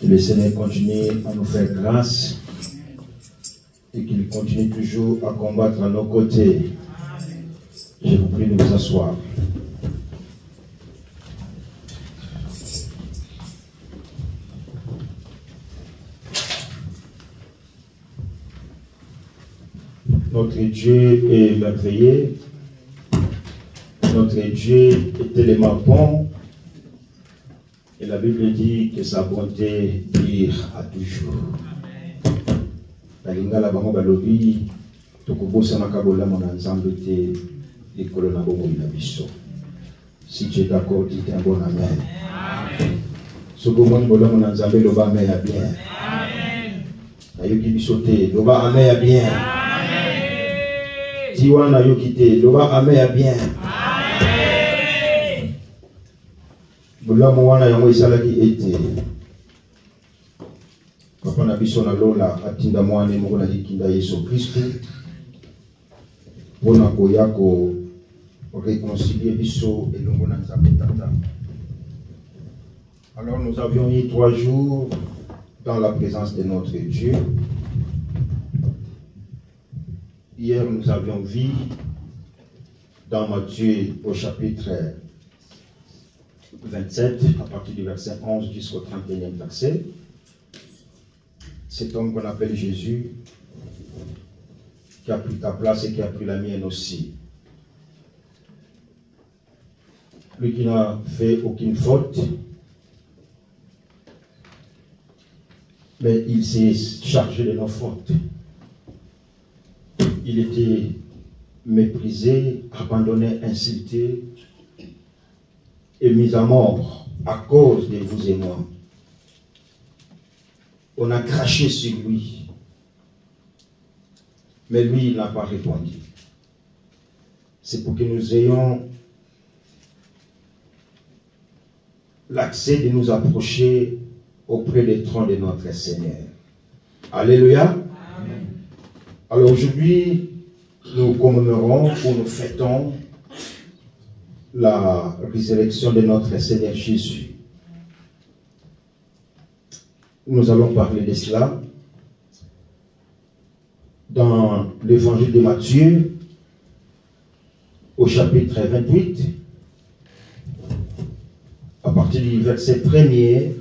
Que le Seigneur continue à nous faire grâce et qu'il continue toujours à combattre à nos côtés. Je vous prie de vous asseoir. Notre Dieu est merveilleux. Notre Dieu est tellement bon. Et la Bible dit que sa bonté dure à toujours. Balingala bango balobi tokobosa makabola mona nzambe te likolo na bongo na biso. Si tu es d'accord, dis un bon amen. Sokomoni bola mona nzambe loba amen ya bien. Amen. Ayoki biso te loba amen ya bien. Amen. Tiwana yoki te loba amen ya bien. Amen. Bola mwana yango isalaki ete papa na biso na lola atinda mwana moko na likinda Yesu Kristo pona koya ko réconcilier biso elongo na Nzambe Tata. Alors nous avions eu 3 jours dans la présence de notre Dieu. Hier nous avions vu dans Matthieu au chapitre 27 à partir du verset 11 jusqu'au 31e verset. Cet homme qu'on appelle Jésus, qui a pris ta place et qui a pris la mienne aussi. Lui qui n'a fait aucune faute, mais il s'est chargé de nos fautes. Il était méprisé, abandonné, insulté et mis à mort à cause de vous et moi. On a craché sur lui. Mais lui, il n'a pas répondu. C'est pour que nous ayons l'accès de nous approcher auprès des trônes de notre Seigneur. Alléluia. Amen. Alors aujourd'hui, nous commémorons ou nous fêtons la résurrection de notre Seigneur Jésus. Nous allons parler de cela dans l'évangile de Matthieu au chapitre 28 à partir du verset 1er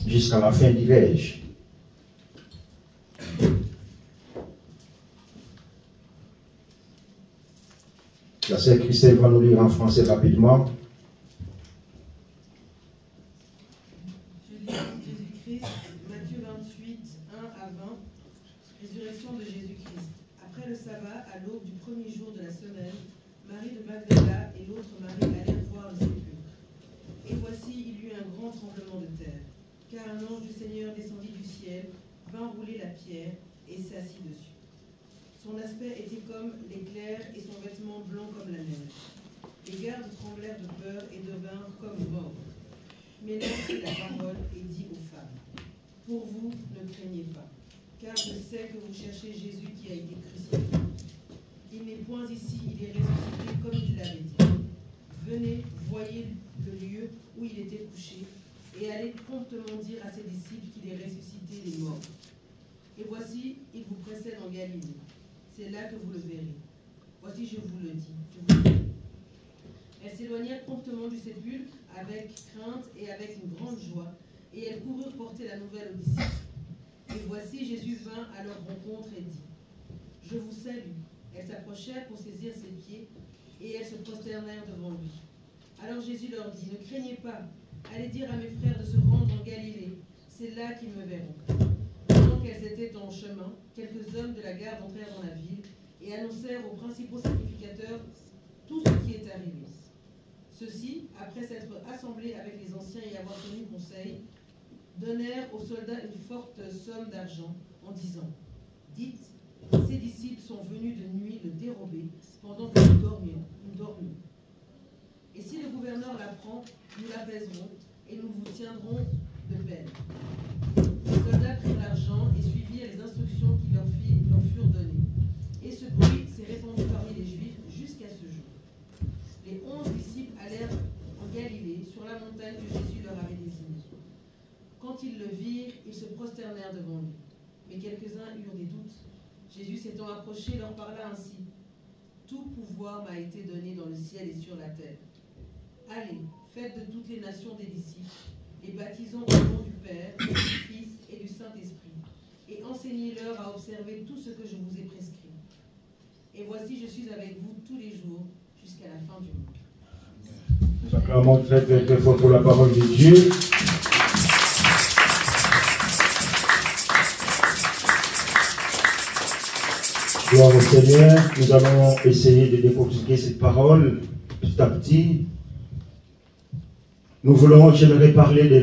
jusqu'à la fin du verset. La sœur Christelle va nous lire en français rapidement. Son aspect était comme l'éclair et son vêtement blanc comme la neige. Les gardes tremblèrent de peur et devinrent comme morts. Mais l'homme prit la parole et dit aux femmes, « Pour vous, ne craignez pas, car je sais que vous cherchez Jésus qui a été crucifié. Il n'est point ici, il est ressuscité comme il l'avait dit. Venez, voyez le lieu où il était couché, et allez promptement dire à ses disciples qu'il est ressuscité des morts. Et voici, il vous précède en Galilée. C'est là que vous le verrez. Voici, je vous le dis. Elles s'éloignèrent promptement du sépulcre avec crainte et avec une grande joie, et elles coururent porter la nouvelle aux disciples. Et voici, Jésus vint à leur rencontre et dit, « Je vous salue. » Elles s'approchèrent pour saisir ses pieds, et elles se prosternèrent devant lui. Alors Jésus leur dit, « Ne craignez pas. Allez dire à mes frères de se rendre en Galilée. C'est là qu'ils me verront. » Qu'elles étaient en chemin, quelques hommes de la garde entrèrent dans la ville et annoncèrent aux principaux sacrificateurs tout ce qui est arrivé. Ceux-ci, après s'être assemblés avec les anciens et avoir tenu conseil, donnèrent aux soldats une forte somme d'argent en disant « Dites, ces disciples sont venus de nuit le dérober pendant que nous dormions. Et si le gouverneur l'apprend, nous l'apaiserons et nous vous tiendrons de peine. » Les soldats prirent l'argent et suivirent les instructions qui leur furent données. Et ce bruit s'est répandu parmi les Juifs jusqu'à ce jour. Les 11 disciples allèrent celle que Jésus leur avait désignée. Quand ils le virent, ils se prosternèrent devant lui. Mais quelques-uns eurent des doutes. Jésus s'étant approché leur parla ainsi. Tout pouvoir m'a été donné dans le ciel et sur la terre. Allez, faites de toutes les nations des disciples, les baptisons au nom du Père, du Fils et du Saint-Esprit, et enseignez-leur à observer tout ce que je vous ai prescrit. Et voici, je suis avec vous tous les jours, jusqu'à la fin du monde. Nous acclamons très très très fort pour la parole de Dieu. Gloire au Seigneur. Nous allons essayer de décortiquer cette parole petit à petit. J'aimerais parler de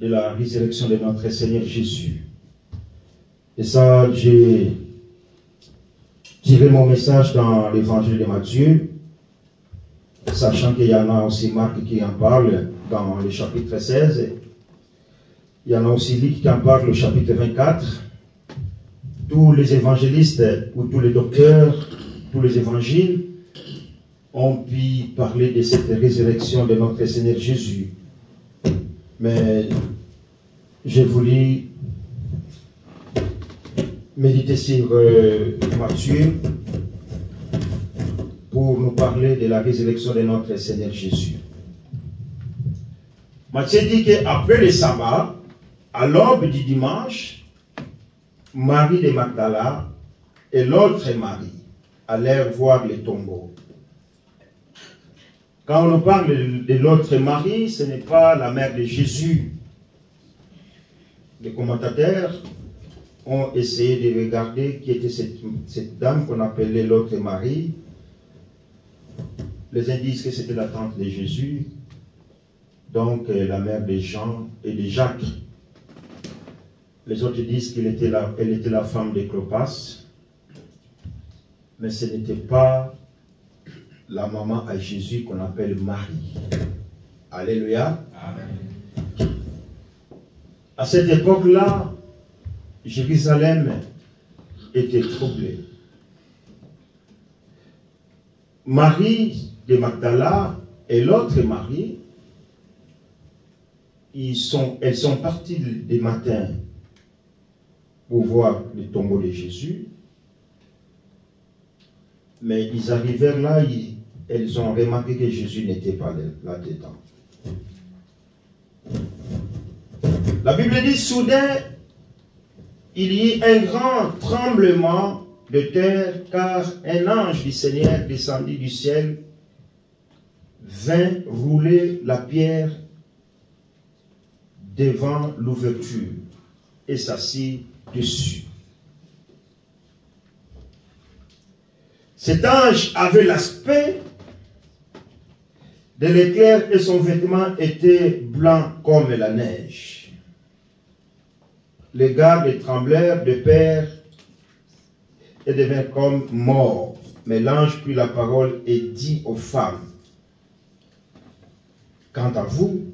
la résurrection de notre Seigneur Jésus. Et ça, j'ai tiré mon message dans l'évangile de Matthieu, sachant qu'il y en a aussi Marc qui en parle dans le chapitre 16. Il y en a aussi Luc qui en parle au chapitre 24. Tous les évangélistes ou tous les docteurs, tous les évangiles ont pu parler de cette résurrection de notre Seigneur Jésus. Mais j'ai voulu méditer sur Matthieu pour nous parler de la résurrection de notre Seigneur Jésus. Matthieu dit qu'après le sabbat, à l'aube du dimanche, Marie de Magdala et l'autre Marie allèrent voir les tombeaux. Quand on nous parle de l'autre Marie, ce n'est pas la mère de Jésus. Les commentateurs ont essayé de regarder qui était cette dame qu'on appelait l'autre Marie. Les uns disent que c'était la tante de Jésus, donc la mère de Jean et de Jacques. Les autres disent qu'elle était la femme de Clopas, mais ce n'était pas la maman à Jésus qu'on appelle Marie. Alléluia. Amen. À cette époque-là, Jérusalem était troublée. Marie de Magdala et l'autre Marie, elles sont parties des matins pour voir le tombeau de Jésus. Mais ils arrivèrent là, elles ont remarqué que Jésus n'était pas là-dedans. La Bible dit, soudain, il y eut un grand tremblement de terre, car un ange du Seigneur descendit du ciel, vint rouler la pierre devant l'ouverture et s'assit dessus. Cet ange avait l'aspect de l'éclair et son vêtement était blanc comme la neige. Les gardes tremblèrent de peur et devinrent comme morts. Mais l'ange prit la parole et dit aux femmes, quant à vous,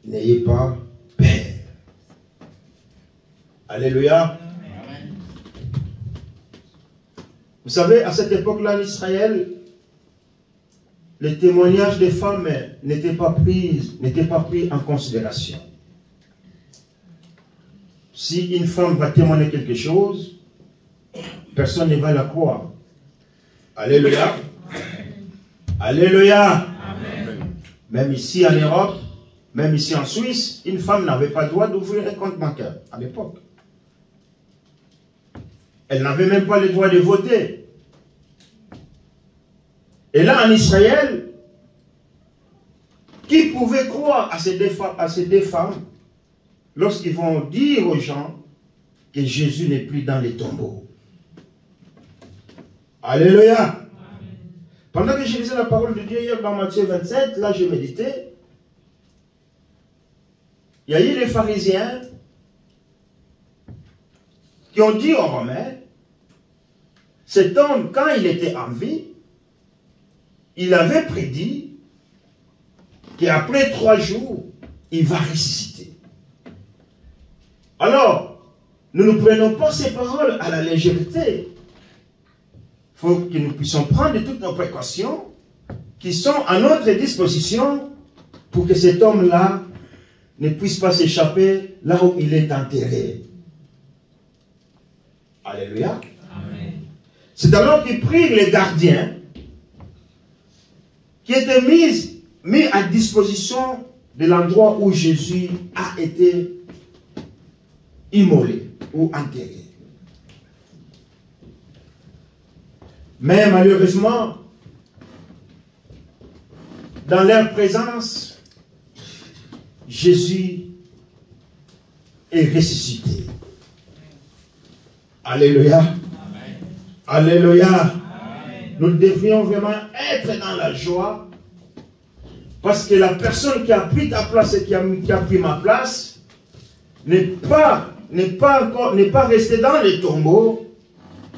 n'ayez pas peur. Alléluia. Amen. Vous savez, à cette époque-là en Israël, les témoignages des femmes n'étaient pas pris en considération. Si une femme va témoigner quelque chose, personne ne va la croire. Alléluia. Alléluia. Amen. Même ici en Europe, même ici en Suisse, une femme n'avait pas le droit d'ouvrir un compte bancaire à l'époque. Elle n'avait même pas le droit de voter. Et là, en Israël, qui pouvait croire à ces deux femmes lorsqu'ils vont dire aux gens que Jésus n'est plus dans les tombeaux? Alléluia. Amen. Pendant que je lisais la parole de Dieu hier dans Matthieu 27, là je méditais, il y a eu les pharisiens qui ont dit aux Romains, cet homme, quand il était en vie, il avait prédit qu'après 3 jours, il va ressusciter. Alors, nous ne prenons pas ces paroles à la légèreté. Il faut que nous puissions prendre toutes nos précautions, qui sont à notre disposition pour que cet homme-là ne puisse pas s'échapper là où il est enterré. Alléluia. C'est alors qu'il prie les gardiens qui étaient mis à disposition de l'endroit où Jésus a été immolé ou enterré. Mais malheureusement, dans leur présence, Jésus est ressuscité. Alléluia. Amen. Alléluia. Amen. Nous devrions vraiment être dans la joie parce que la personne qui a pris ta place et qui a pris ma place n'est pas resté dans les tombeaux,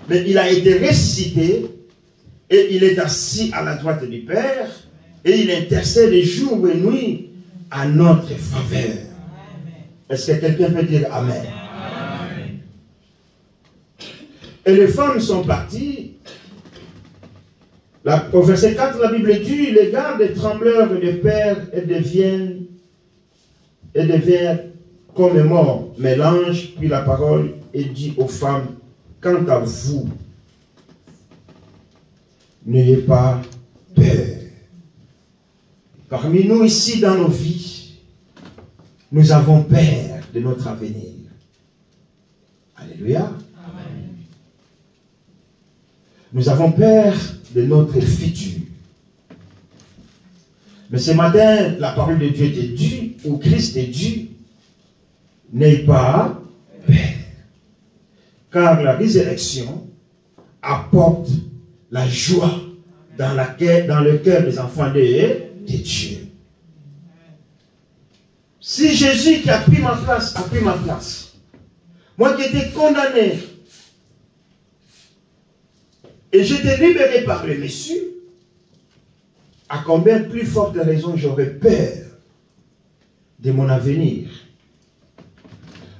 mais il a été ressuscité et il est assis à la droite du Père et il intercède jour et nuit à notre faveur. Est-ce que quelqu'un peut dire Amen? Amen. Et les femmes sont parties. Au verset 4, la Bible dit, les gardes trembleurs de peur et deviennent comme morts. Mais l'ange prit la parole et dit aux femmes, quant à vous, n'ayez pas peur. Parmi nous ici dans nos vies, nous avons peur de notre avenir. Alléluia. Amen. Nous avons peur de notre futur. Mais ce matin, la parole de Dieu est due, ou Christ est dû, n'ayez pas peur. Car la résurrection apporte la joie dans le cœur des enfants de Dieu. Si Jésus qui a pris ma place, moi qui étais condamné, et j'étais libéré par le Messie, à combien plus forte raison j'aurais peur de mon avenir?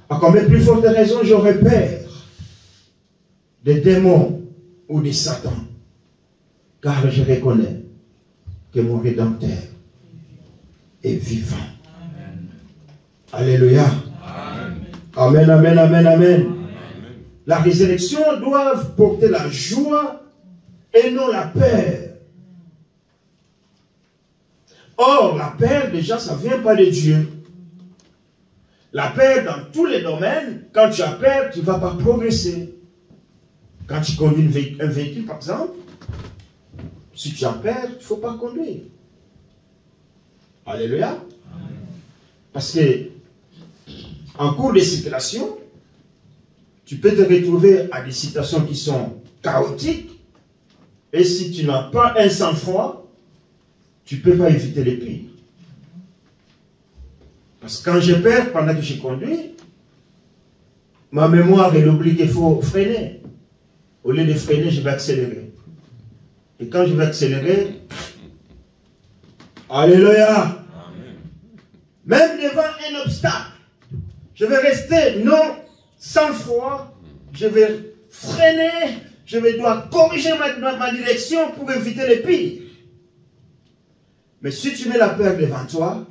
À combien plus forte raison j'aurais peur des démons ou des Satan? Car je reconnais que mon Rédempteur est vivant. Amen. Alléluia. Amen, amen, amen, amen. La résurrection doit porter la joie et non la peur. Or, la peur, déjà, ça ne vient pas de Dieu. La peur dans tous les domaines, quand tu as peur, tu ne vas pas progresser. Quand tu conduis un véhicule, par exemple, si tu as peur, il ne faut pas conduire. Alléluia. Parce que, en cours de circulation, tu peux te retrouver à des situations qui sont chaotiques, et si tu n'as pas un sang-froid, tu ne peux pas éviter les pires. Parce que quand j'ai peur, pendant que je conduis, ma mémoire elle oublie qu'il faut freiner. Au lieu de freiner, je vais accélérer. Et quand je vais accélérer, alléluia, même devant un obstacle, je vais rester non sans foi, je vais freiner, je vais devoir corriger ma direction pour éviter le pire. Mais si tu mets la peur devant toi,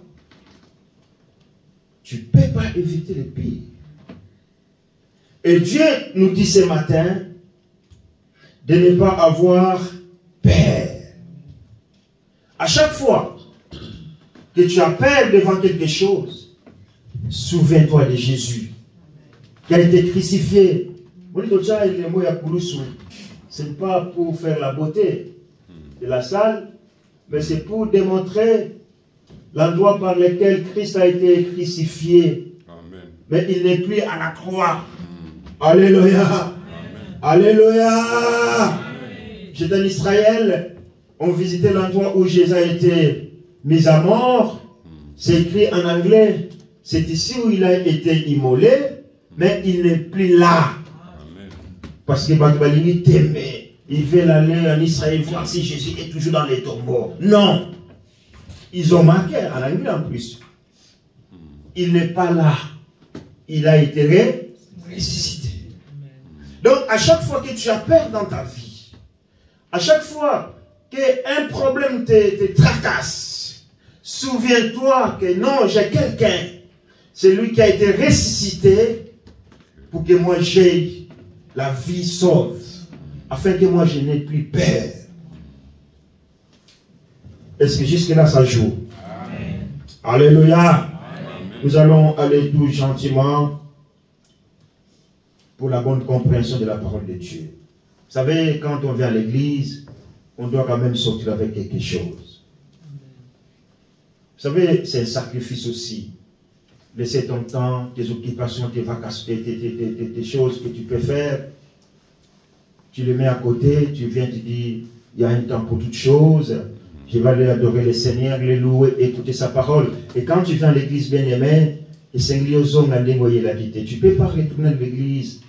tu ne peux pas éviter le pire. Et Dieu nous dit ce matin de ne pas avoir peur. À chaque fois que tu as peur devant quelque chose, souviens-toi de Jésus qui a été crucifié. Ce n'est pas pour faire la beauté de la salle, mais c'est pour démontrer l'endroit par lequel Christ a été crucifié. Amen. Mais il n'est plus à la croix. Alléluia. Alléluia. J'étais en Israël, on visitait l'endroit où Jésus a été mis à mort. C'est écrit en anglais. C'est ici où il a été immolé, mais il n'est plus là. Amen. Parce que Bagbalini t'aimait. Ils veulent aller en Israël voir si Jésus est toujours dans les tombeaux. Non. Ils ont marqué en anglais en plus. Il n'est pas là. Il a été ressuscité. Donc, à chaque fois que tu as peur dans ta vie, à chaque fois qu'un problème te tracasse, souviens-toi que non, j'ai quelqu'un. C'est lui qui a été ressuscité pour que moi j'aie la vie sauve, afin que moi je n'ai plus peur. Est-ce que jusque-là ça joue? Amen. Alléluia. Amen. Nous allons aller tout gentiment pour la bonne compréhension de la parole de Dieu. Vous savez, quand on vient à l'église, on doit quand même sortir avec quelque chose. Vous savez, c'est un sacrifice aussi. Laisser ton temps, tes occupations, tes vacances, tes choses que tu peux faire, tu les mets à côté, tu viens, tu dis, il y a un temps pour toutes choses, je vais aller adorer le Seigneur, le louer, écouter sa parole. Et quand tu viens à l'église bien-aimée, tu ne peux pas retourner à l'église,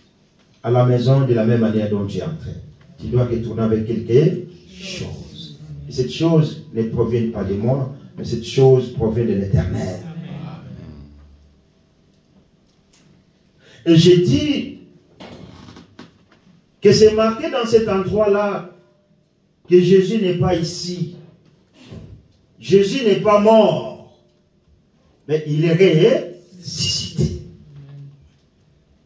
à la maison, de la même manière dont tu es entré. Tu dois retourner avec quelque chose. Et cette chose ne provient pas de moi, mais cette chose provient de l'Éternel. Et j'ai dit que c'est marqué dans cet endroit-là que Jésus n'est pas ici. Jésus n'est pas mort, mais il est ressuscité.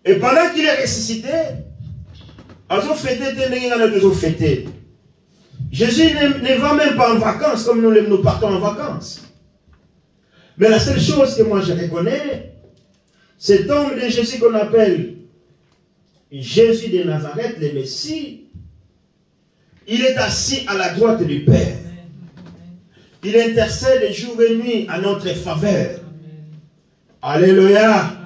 Et pendant qu'il est ressuscité, Jésus ne va même pas en vacances comme nous partons en vacances. Mais la seule chose que moi je reconnais, cet homme de Jésus qu'on appelle Jésus de Nazareth, le Messie, il est assis à la droite du Père. Il intercède jour et nuit à notre faveur. Alléluia.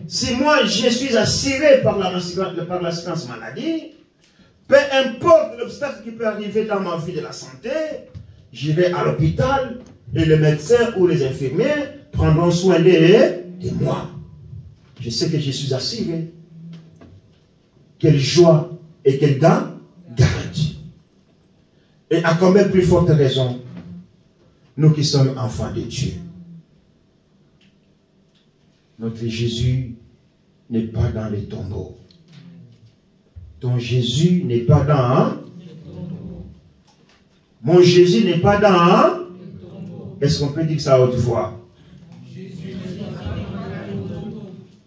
Si moi je suis assuré par l'assurance maladie, peu importe l'obstacle qui peut arriver dans ma vie de la santé, j'irai à l'hôpital et les médecins ou les infirmiers prendront soin de moi. Je sais que je suis assuré. Quelle joie et quelle garantie. Et à combien plus forte raison, nous qui sommes enfants de Dieu. Notre Jésus n'est pas dans les tombeaux. Ton Jésus n'est pas dans... Mon Jésus n'est pas dans... Est-ce qu'on peut dire ça à haute voix?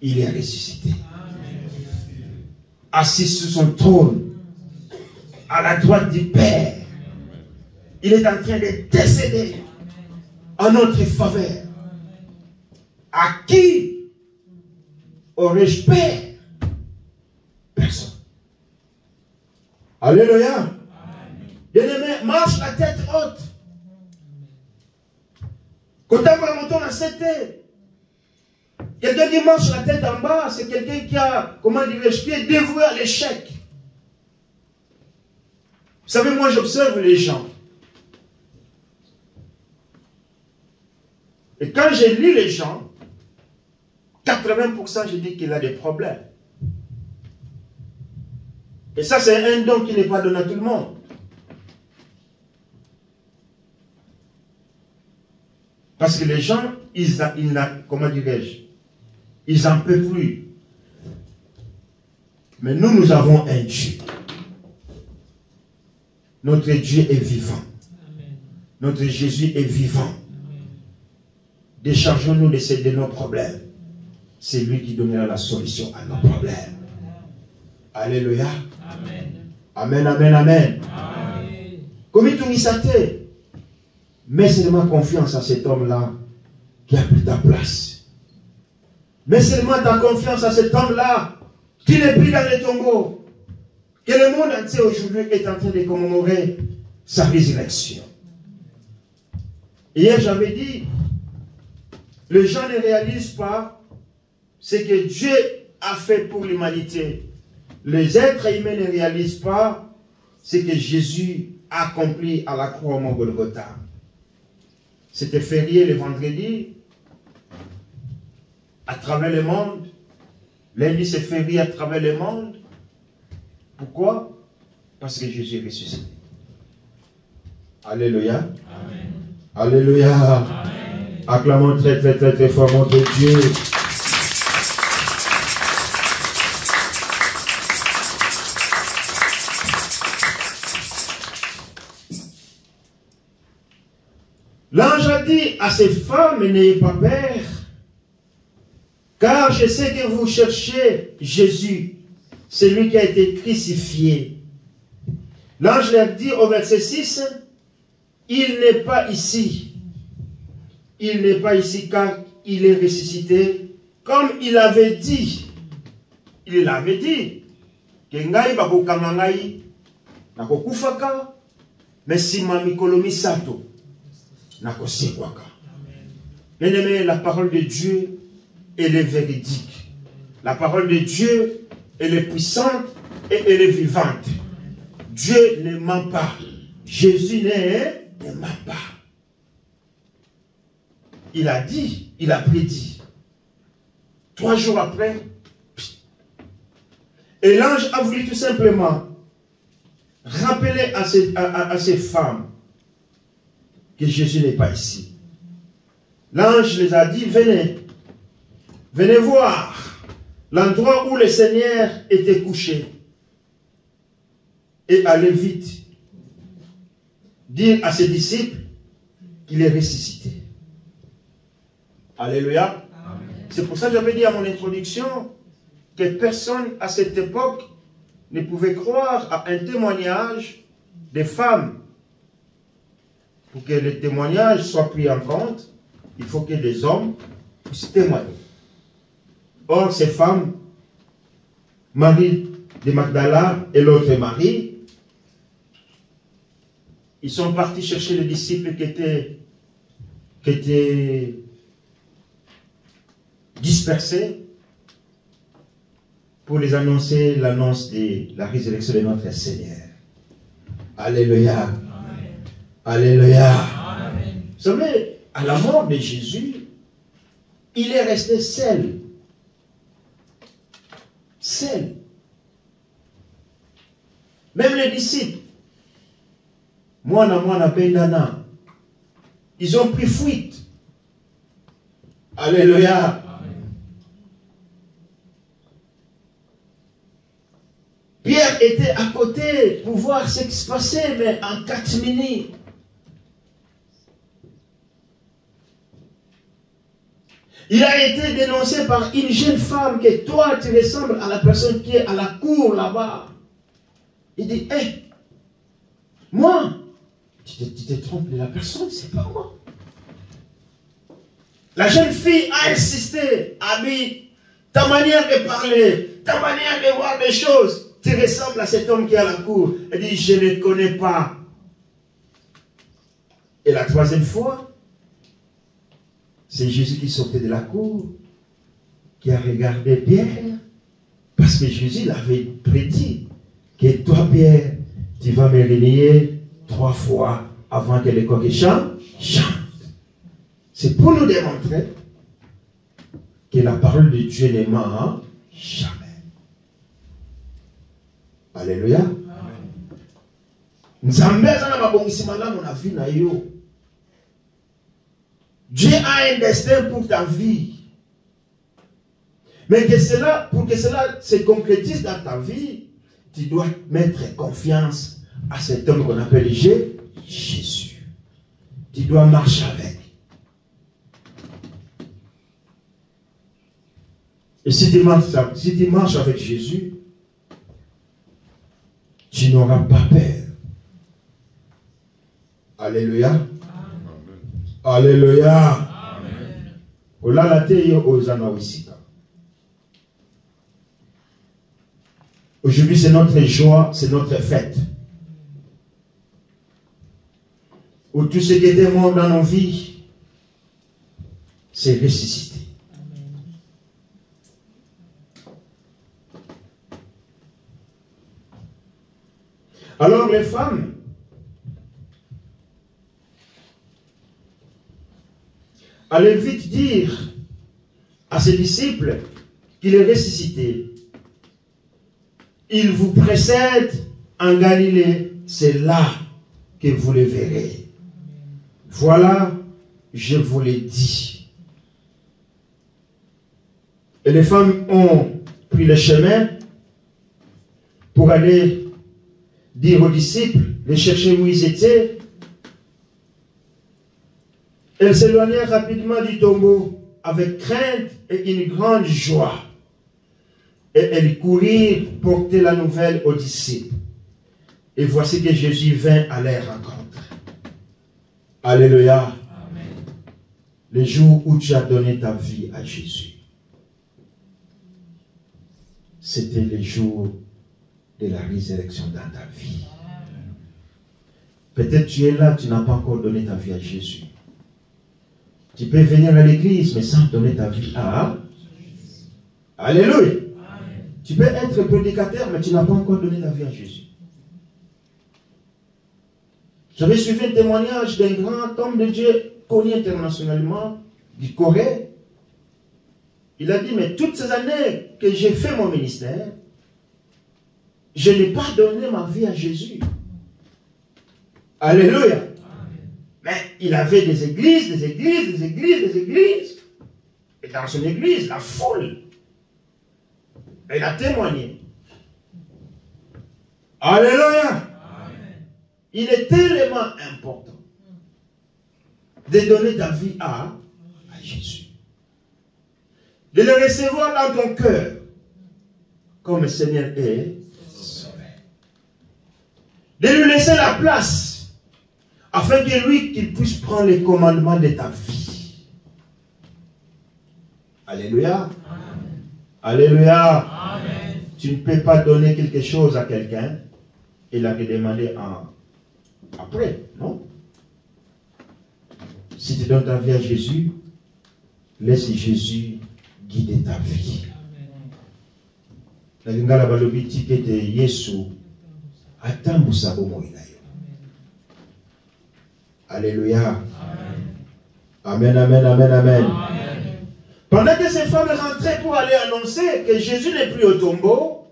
Il est ressuscité. Assis sur son trône, à la droite du Père. Il est en train de décéder en notre faveur. À qui aurais-je peur? Personne. Alléluia. Bien-aimé, marche la tête haute. Quand on va monter dans cette tête, quelqu'un qui marche la tête en bas, c'est quelqu'un qui a, comment dirais-je, qui est dévoué à l'échec. Vous savez, moi j'observe les gens. Et quand je lis les gens, 80% je dis qu'il a des problèmes. Et ça, c'est un don qui n'est pas donné à tout le monde. Parce que les gens, comment dirais-je, ils n'en peuvent plus. Mais nous, nous avons un Dieu. Notre Dieu est vivant. Amen. Notre Jésus est vivant. Déchargeons-nous de nos problèmes. C'est lui qui donnera la solution à nos problèmes. Alléluia. Amen. Amen, amen, amen. Comme il tourne sa tête, mets seulement confiance à cet homme-là qui a pris ta place. Mets seulement ta confiance à cet homme-là qui n'est plus dans les tombeaux. Que le monde entier aujourd'hui est en train de commémorer sa résurrection. Hier, j'avais dit, les gens ne réalisent pas ce que Dieu a fait pour l'humanité. Les êtres humains ne réalisent pas ce que Jésus a accompli à la croix au Golgotha. C'était férié le vendredi à travers le monde. Lundi, c'est férié à travers le monde. Pourquoi? Parce que Jésus est ressuscité. Alléluia. Amen. Alléluia. Amen. Acclamons très très très très fort notre Dieu. L'ange a dit à ces femmes, n'ayez pas peur, car je sais que vous cherchez Jésus, celui qui a été crucifié. L'ange leur dit au verset 6, il n'est pas ici. Il n'est pas ici car il est ressuscité, comme il avait dit. Il avait dit que ngai bakokanga ngai nakokufaka mais sima mikolo misato nakosekwaka. Bien-aimé, la parole de Dieu, elle est véridique. La parole de Dieu, elle est puissante et elle est vivante. Dieu ne ment pas. Jésus ne ment pas. Il a dit, il a prédit. 3 jours après, et l'ange a voulu tout simplement rappeler à ces femmes que Jésus n'est pas ici. L'ange les a dit, venez, venez voir l'endroit où le Seigneur était couché. Et allez vite dire à ses disciples qu'il est ressuscité. Alléluia. C'est pour ça que j'avais dit à mon introduction que personne à cette époque ne pouvait croire à un témoignage des femmes. Pour que le témoignage soit pris en compte, il faut que les hommes puissent témoigner. Or, ces femmes, Marie de Magdala et l'autre Marie, ils sont partis chercher les disciples qui étaient dispersés pour les annoncer l'annonce de la résurrection de notre Seigneur. Alléluia. Amen. Alléluia. Amen. Vous savez, à la mort de Jésus, il est resté seul. Seul. Même les disciples, Bendana, ils ont pris fuite. Alléluia. Pierre était à côté pour voir ce qui se passait, mais en 4 minutes. Il a été dénoncé par une jeune femme que toi, tu ressembles à la personne qui est à la cour là-bas. Il dit, hé, hey, moi, tu te trompes de la personne, c'est pas moi. La jeune fille a insisté, a dit, ta manière de parler, ta manière de voir des choses, tu ressembles à cet homme qui est à la cour. Elle dit, je ne connais pas. Et la 3e fois, c'est Jésus qui sortait de la cour, qui a regardé Pierre, parce que Jésus l'avait prédit, que toi, Pierre, tu vas me renier 3 fois avant que les coqs chantent. C'est pour nous démontrer que la parole de Dieu ne ment jamais. Alléluia. Dieu a un destin pour ta vie. Mais pour que cela se concrétise dans ta vie, tu dois mettre confiance à cet homme qu'on appelle Jésus. Tu dois marcher avec. Et si tu marches avec Jésus, tu n'auras pas peur. Alléluia. Amen. Alléluia. Aujourd'hui, c'est notre joie, c'est notre fête. Où tout ce qui était mort dans nos vies, c'est ressuscité. Alors les femmes allaient vite dire à ses disciples qu'il est ressuscité. Il vous précède en Galilée, c'est là que vous le verrez. Voilà, je vous l'ai dit. Et les femmes ont pris le chemin pour aller dire aux disciples, les chercher où ils étaient. Elles s'éloignèrent rapidement du tombeau avec crainte et une grande joie. Et elles courirent porter la nouvelle aux disciples. Et voici que Jésus vint à leur rencontre. Alléluia. Amen. Le jour où tu as donné ta vie à Jésus, c'était le jour de la résurrection dans ta vie. Peut-être tu es là, tu n'as pas encore donné ta vie à Jésus. Tu peux venir à l'église, mais sans donner ta vie à Jésus. Alléluia. Amen. Tu peux être prédicateur, mais tu n'as pas encore donné ta vie à Jésus. J'avais suivi un témoignage d'un grand homme de Dieu connu internationalement du Corée. Il a dit, mais toutes ces années que j'ai fait mon ministère, je n'ai pas donné ma vie à Jésus. Alléluia. Amen. Mais il avait des églises, des églises, des églises, des églises. Et dans son église, la foule. Il a témoigné. Alléluia. Amen. Il est tellement important de donner ta vie à Jésus. De le recevoir dans ton cœur comme Seigneur et Sauveur. De lui laisser la place afin que lui, qu'il puisse prendre les commandements de ta vie. Alléluia. Amen. Alléluia. Amen. Tu ne peux pas donner quelque chose à quelqu'un et la redemander après, non? Si tu donnes ta vie à Jésus, laisse Jésus guider ta vie. Alléluia. Amen, amen, amen, amen. Pendant que ces femmes rentraient pour aller annoncer que Jésus n'est plus au tombeau,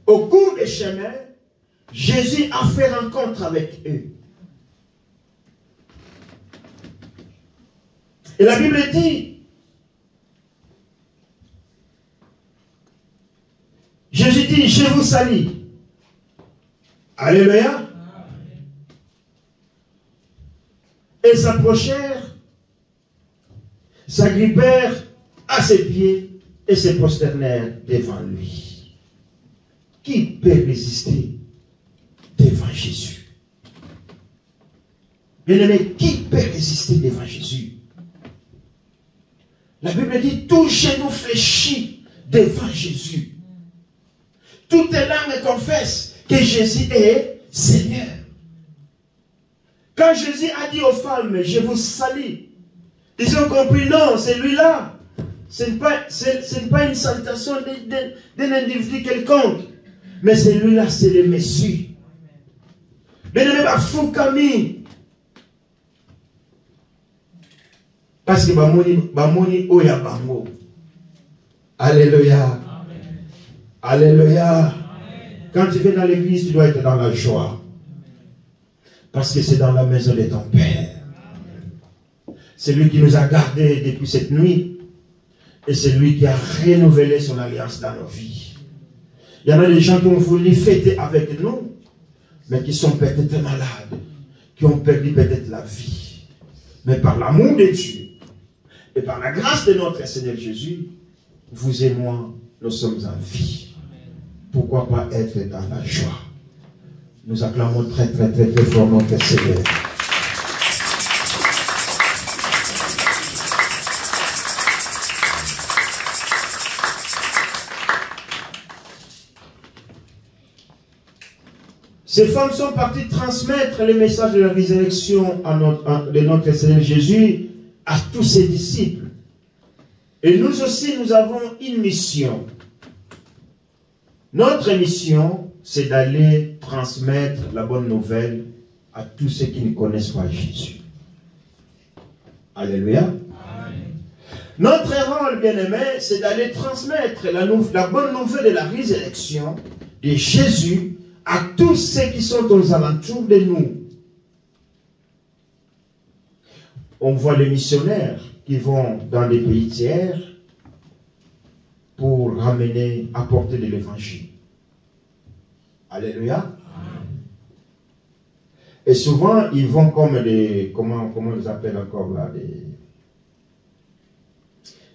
au cours des chemins, Jésus a fait rencontre avec eux. Et la Bible dit, Jésus dit, je vous salue. Alléluia. Et s'approchèrent, s'agrippèrent à ses pieds et se prosternèrent devant lui. Qui peut résister devant Jésus? Bien-aimé, qui peut résister devant Jésus? La Bible dit, tout genou fléchit devant Jésus. Toutes les langues confessent que Jésus est Seigneur. Quand Jésus a dit aux femmes, je vous salue, ils ont compris, non, c'est lui-là. Ce n'est pas une salutation d'un individu quelconque, mais c'est lui-là, c'est le Messie. Bien-aimé, Bafoukami. Parce que Bamoni Oya Bango. Alléluia. Alléluia. Quand tu viens dans l'église, tu dois être dans la joie. Parce que c'est dans la maison de ton Père. C'est lui qui nous a gardés depuis cette nuit. Et c'est lui qui a renouvelé son alliance dans nos vies. Il y en a des gens qui ont voulu fêter avec nous, mais qui sont peut-être malades, qui ont perdu peut-être la vie. Mais par l'amour de Dieu, et par la grâce de notre Seigneur Jésus, vous et moi, nous sommes en vie. Pourquoi pas être dans la joie? Nous acclamons très très très très fort notre Seigneur. Ces femmes sont parties transmettre le message de la résurrection de notre Seigneur Jésus à tous ses disciples. Et nous aussi, nous avons une mission. Notre mission, c'est d'aller transmettre la bonne nouvelle à tous ceux qui ne connaissent pas Jésus. Alléluia. Amen. Notre rôle, bien-aimé, c'est d'aller transmettre la bonne nouvelle de la résurrection de Jésus à tous ceux qui sont aux alentours de nous. On voit les missionnaires qui vont dans des pays tiers pour ramener, apporter de l'évangile. Alléluia. Et souvent, ils vont comme des, comment ils appellent encore là,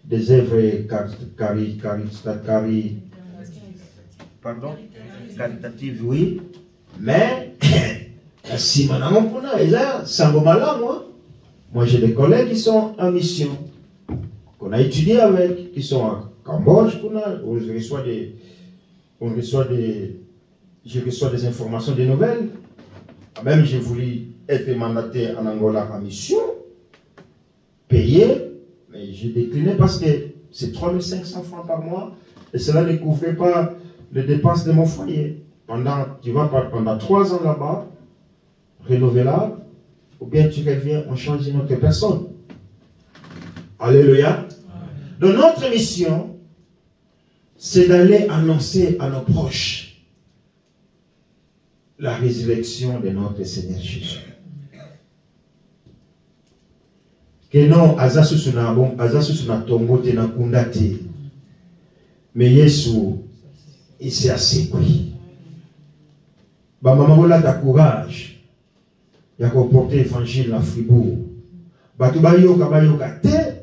des œuvres caritatives, oui. Mais, si madame Puna est là, Sangomala, moi j'ai des collègues qui sont en mission, qu'on a étudié avec, qui sont à Cambodge, où je reçois des informations, des nouvelles. Même j'ai voulu être mandaté en Angola en mission, payé, mais j'ai décliné parce que c'est 3500 francs par mois et cela ne couvrait pas les dépenses de mon foyer. Tu vas pendant 3 ans là-bas, renouvelable, ou bien tu reviens, on change une autre personne. Alléluia. Donc notre mission, c'est d'aller annoncer à nos proches la résurrection de notre Seigneur Jésus. Que non, azasusuna tombo te na kundate. Mais Yesu, il s'est assez pris. Ba maman la ta courage. Ya ko porter évangile na Fribourg. Batu ba yoka te,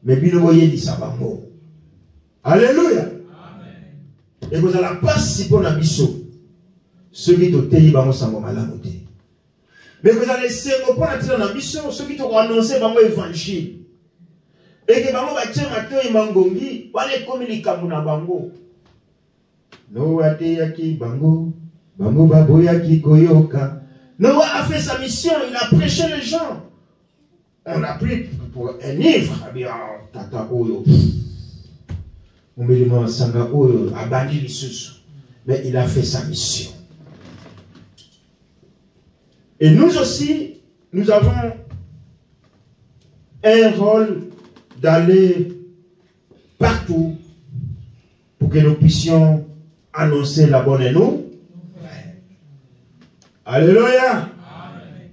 mais bino voye di sabango. Alléluia. Amen. Et vous allez passer pour la biso. Celui qui a été bango sango malamu te. Mais vous allez essayer de prendre la mission, ceux qui ont annoncé bango évangile. Et que bango va tirer matin et mangongi, wale communiquer na bango. No ate yaki bango, bango babo yaki koyoka. Noah a fait sa mission, il a prêché les gens. On a pris pour un ivre, eh bien, tata oyo. On me demande sanga oyo, abandi lisusu. Mais il a fait sa mission. Et nous aussi, nous avons un rôle d'aller partout pour que nous puissions annoncer la bonne nouvelle. Alléluia. Amen.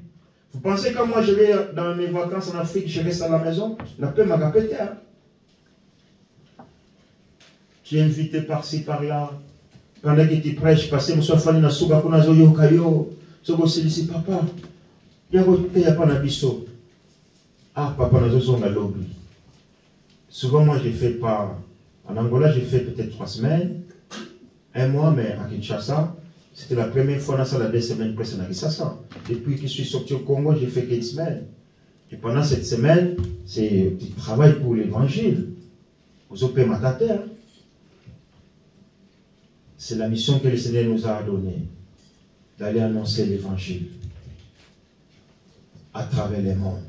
Vous pensez que moi je vais dans mes vacances en Afrique, je reste à la maison? Je n'ai pas ma capitale. Tu es invité par-ci, par-là. Pendant que tu prêches, parce que je suis fan de Souga Kunazoyo Kayo. Ici, papa, il n'y a pas d'abisso. Ah, papa, nous sommes à l'obli. Souvent, moi, j'ai fait pas. En Angola, j'ai fait peut-être 3 semaines, 1 mois, mais à Kinshasa, c'était la première fois dans la 2 semaines précédentes à Kinshasa. Depuis que je suis sorti au Congo, j'ai fait 15 semaines. Et pendant cette semaine, c'est du travail pour l'évangile. Vous opérez ma terre. C'est la mission que le Seigneur nous a donnée, d'aller annoncer l'évangile à travers les mondes.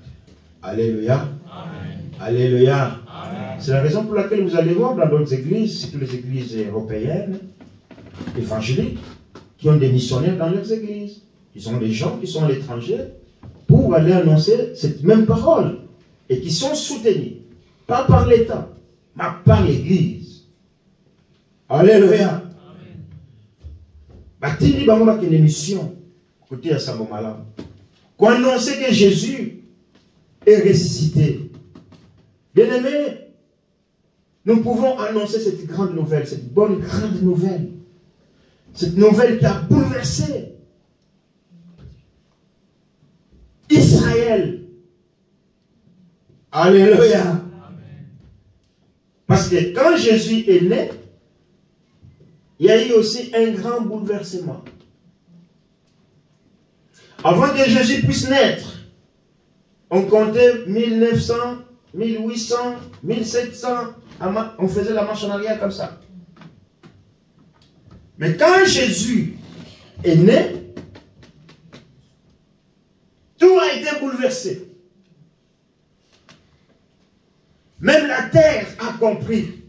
Alléluia. Amen. Alléluia. C'est la raison pour laquelle vous allez voir dans d'autres églises, c'est toutes les églises européennes, évangéliques, qui ont des missionnaires dans leurs églises. Ils ont des gens qui sont à l'étranger pour aller annoncer cette même parole et qui sont soutenus, pas par l'État, mais par l'Église. Alléluia. Batili bango une mission côté à Sangomala. Qu'on annonce que Jésus est ressuscité. Bien-aimés, nous pouvons annoncer cette grande nouvelle, cette bonne grande nouvelle. Cette nouvelle qui a bouleversé Israël. Alléluia. Parce que quand Jésus est né, il y a eu aussi un grand bouleversement. Avant que Jésus puisse naître, on comptait 1900, 1800, 1700, on faisait la marche en arrière comme ça. Mais quand Jésus est né, tout a été bouleversé. Même la terre a compris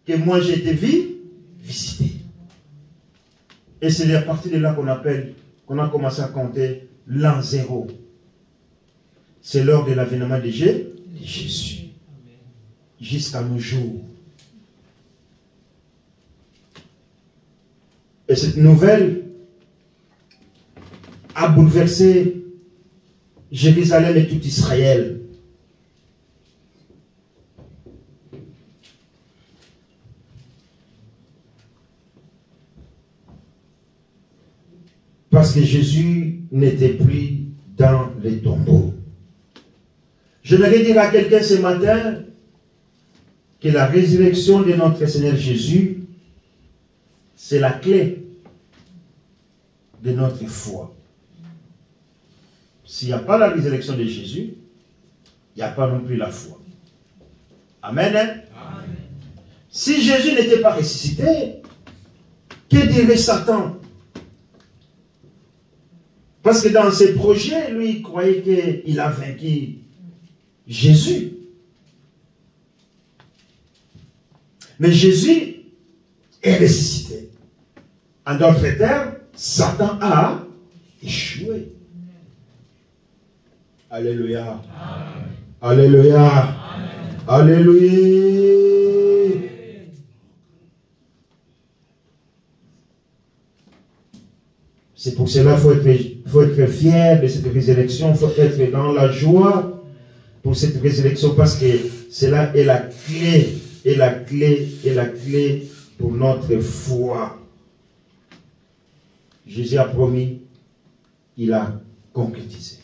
que moi j'ai été visité. Et c'est à partir de là qu'on a commencé à compter l'an 0. C'est lors de l'avènement de Jésus. Jusqu'à nos jours. Et cette nouvelle a bouleversé Jérusalem et tout Israël. Parce Parce que Jésus n'était plus dans les tombeaux. J'aimerais dire à quelqu'un ce matin que la résurrection de notre Seigneur Jésus, c'est la clé de notre foi. S'il n'y a pas la résurrection de Jésus, il n'y a pas non plus la foi. Amen. Amen. Si Jésus n'était pas ressuscité, que dirait Satan? Parce que dans ses projets, lui, il croyait qu'il a vaincu Jésus. Mais Jésus est ressuscité. En d'autres termes, Satan a échoué. Alléluia. Amen. Alléluia. Amen. Alléluia. C'est pour cela qu'il faut être fier de cette résurrection. Il faut être dans la joie pour cette résurrection parce que cela est la clé. Et la clé pour notre foi. Jésus a promis, il a concrétisé.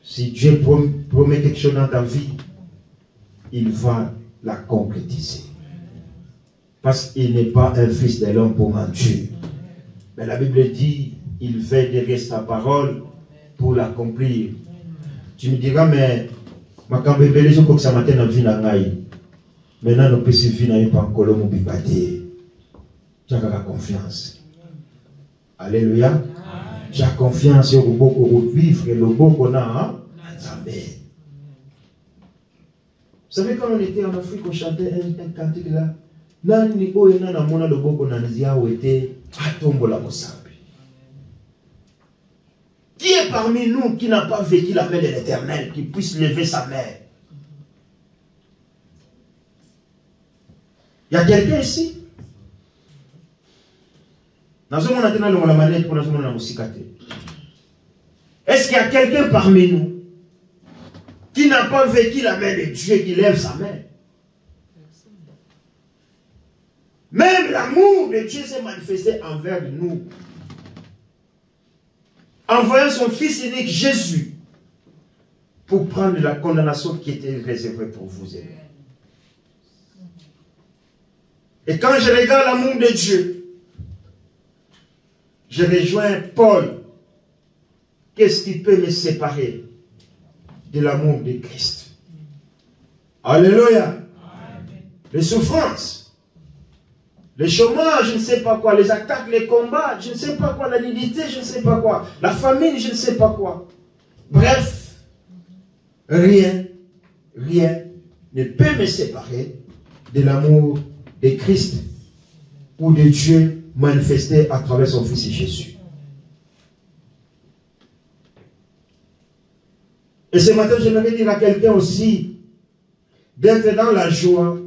Si Dieu promet quelque chose dans ta vie, il va la concrétiser. Parce qu'il n'est pas un fils de l'homme pour mentir. Mais la Bible dit, il veille derrière sa parole pour l'accomplir. Tu me diras, mais maintenant, nous peut se finir par Colombo Bibate. Tu as la confiance. Alléluia. Tu as confiance au beaucoup vivre et le beaucoup qu'on a. Vous savez, quand on était en Afrique, on chantait un cantique là. Qui est parmi nous qui n'a pas vécu la main de l'Éternel, qui puisse lever sa main? Il y a quelqu'un ici? Est-ce qu'il y a quelqu'un parmi nous qui n'a pas vécu la main de Dieu, qui lève sa main? Même l'amour de Dieu s'est manifesté envers nous. Envoyant son Fils unique Jésus pour prendre la condamnation qui était réservée pour vous et moi. Et quand je regarde l'amour de Dieu, je rejoins Paul. Qu'est-ce qui peut me séparer de l'amour de Christ? Alléluia. Amen. Les souffrances, les chômages, je ne sais pas quoi, les attaques, les combats, je ne sais pas quoi, la nudité, je ne sais pas quoi, la famine, je ne sais pas quoi. Bref, rien ne peut me séparer de l'amour de Christ ou de Dieu manifesté à travers son Fils Jésus. Et ce matin, j'aimerais dire à quelqu'un aussi d'être dans la joie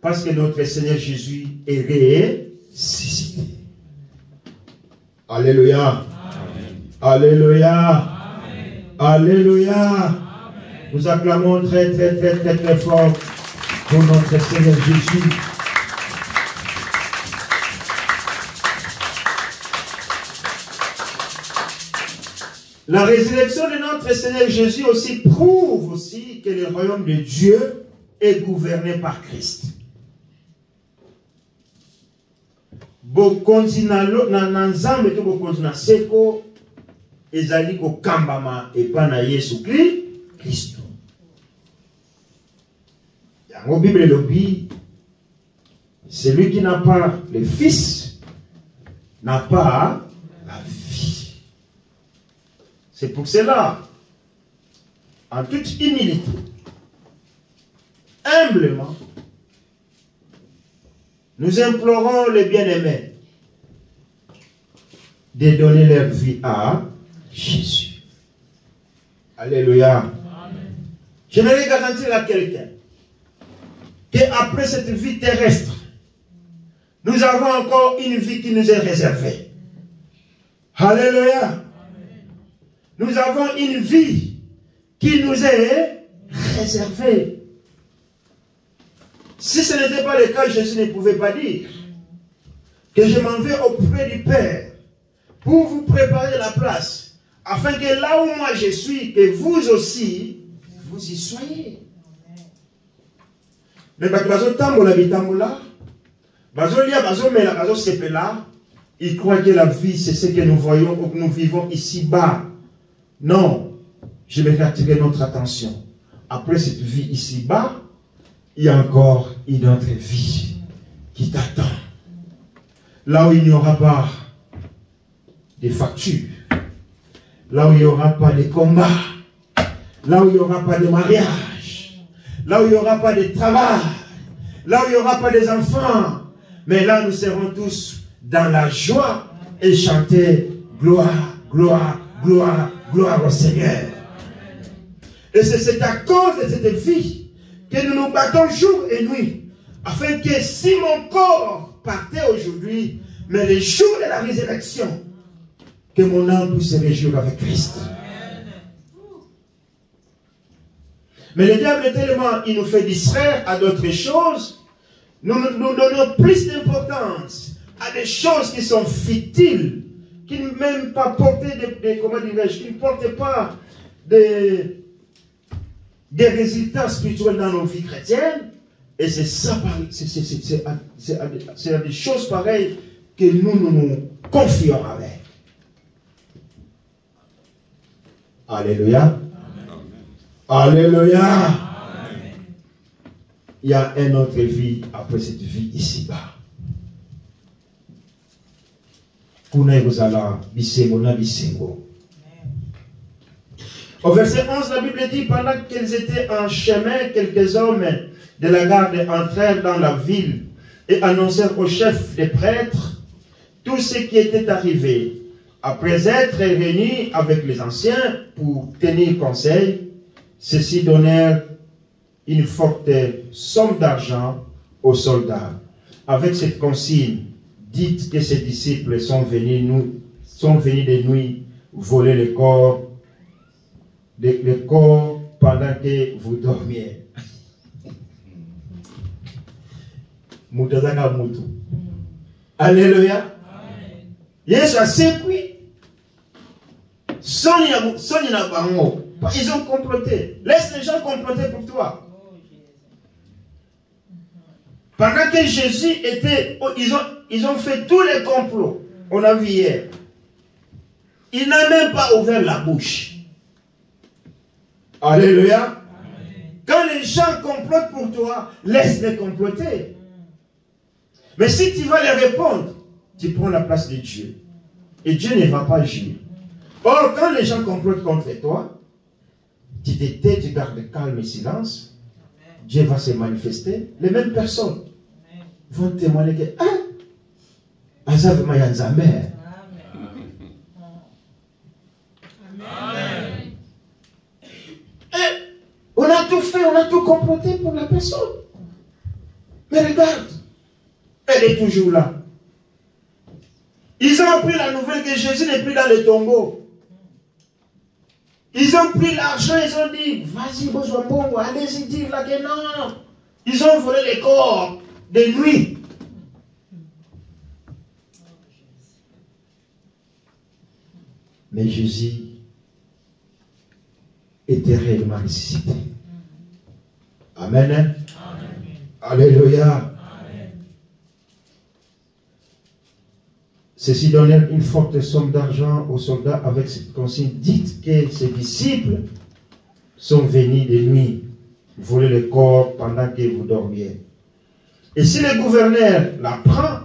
parce que notre Seigneur Jésus est ressuscité. Alléluia. Amen. Alléluia. Amen. Alléluia. Amen. Nous acclamons très fort pour notre Seigneur Jésus. La résurrection de notre Seigneur Jésus aussi prouve aussi que le royaume de Dieu est gouverné par Christ. Nanzambe to bokonzina seko ezali ko kambama epa na Yesu Kristo. Yango Bible lobi, celui qui n'a pas le Fils n'a pas la vie. C'est pour cela, en toute humilité, humblement, nous implorons les bien-aimés de donner leur vie à Jésus. Alléluia. Amen. J'aimerais garantir à quelqu'un qu'après cette vie terrestre, nous avons encore une vie qui nous est réservée. Alléluia. Amen. Nous avons une vie qui nous est réservée. Si ce n'était pas le cas, Jésus ne pouvait pas dire que je m'en vais auprès du Père pour vous préparer la place, afin que là où moi je suis, que vous aussi, vous y soyez. Mais ils croient que la vie, c'est ce que nous voyons ou que nous vivons ici-bas. Non, je vais attirer notre attention. Après cette vie ici-bas, il y a encore une autre vie qui t'attend. Là où il n'y aura pas de factures, là où il n'y aura pas de combats, là où il n'y aura pas de mariage, là où il n'y aura pas de travail, là où il n'y aura pas des enfants, mais là nous serons tous dans la joie et chanter gloire, gloire, gloire, gloire au Seigneur. Et c'est à cause de cette vie que nous nous battons jour et nuit, afin que si mon corps partait aujourd'hui, mais les jours de la résurrection, que mon âme puisse se réjouir avec Christ. Mais le diable tellement, il nous fait distraire à d'autres choses. Nous donnons plus d'importance à des choses qui sont futiles, qui ne même pas porter comment dirais-je, qui ne portent pas des résultats spirituels dans nos vies chrétiennes. Et c'est ça, c'est à des choses pareilles que nous confions avec. Alléluia. Amen. Alléluia. Amen. Il y a une autre vie après cette vie ici-bas. Au verset 11, la Bible dit, pendant qu'ils étaient en chemin, quelques hommes de la garde entrèrent dans la ville et annoncèrent au chef des prêtres tout ce qui était arrivé. Après être réunis avec les anciens pour tenir conseil, ceux-ci donnèrent une forte somme d'argent aux soldats. Avec cette consigne, dites que ces disciples sont venus de nuit voler le corps pendant que vous dormiez. Alléluia. Yes, c'est oui. Ils ont comploté. Laisse les gens comploter pour toi. Pendant que Jésus était, ils ont fait tous les complots. On a vu hier. Il n'a même pas ouvert la bouche. Alléluia. Quand les gens complotent pour toi, laisse-les comploter. Mais si tu vas les répondre, tu prends la place de Dieu. Et Dieu ne va pas agir. Or, quand les gens complotent contre toi, tu te tais, tu gardes calme et silence. Dieu va se manifester. Les mêmes personnes vont témoigner que Azav Mayanzamer. On a tout fait, on a tout comploté pour la personne. Mais regarde, elle est toujours là. Ils ont appris la nouvelle que Jésus n'est plus dans le tombeau. Ils ont pris l'argent, ils ont dit, vas-y, Bozwambongo, allez-y dire là que non. Ils ont volé les corps de nuit. Mais Jésus était réellement ressuscité. Amen. Amen. Alléluia. Ceux-ci donnèrent une forte somme d'argent aux soldats avec cette consigne. Dites que ces disciples sont venus de nuit voler le corps pendant que vous dormiez. Et si le gouverneur la prend,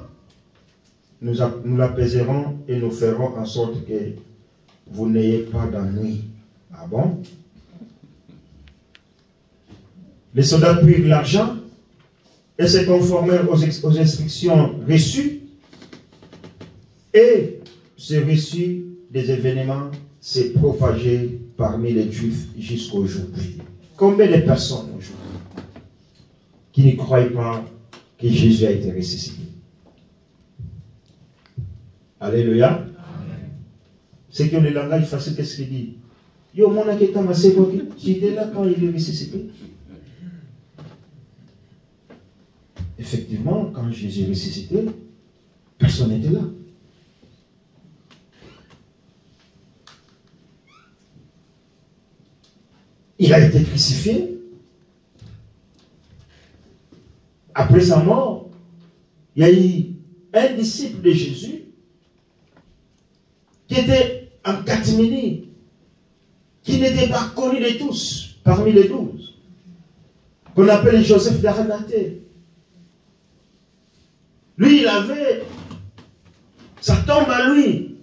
nous l'apaiserons et nous ferons en sorte que vous n'ayez pas d'ennui. Ah bon? Les soldats prirent l'argent et se conformèrent aux instructions reçues. Et ce récit des événements s'est propagé parmi les Juifs jusqu'à aujourd'hui. Combien de personnes aujourd'hui qui ne croient pas que Jésus a été ressuscité? Alléluia. Amen. Ceux qui ont le langage facile, qu'est-ce qu'il dit? Yo, mon akéta m'a sévoqué, j'étais là quand il est ressuscité. Effectivement, quand Jésus est ressuscité, personne n'était là. Il a été crucifié. Après sa mort, il y a eu un disciple de Jésus qui était en catimini, qui n'était pas connu de tous, parmi les 12, qu'on appelle Joseph d'Arimathée. Lui, il avait sa tombe à lui,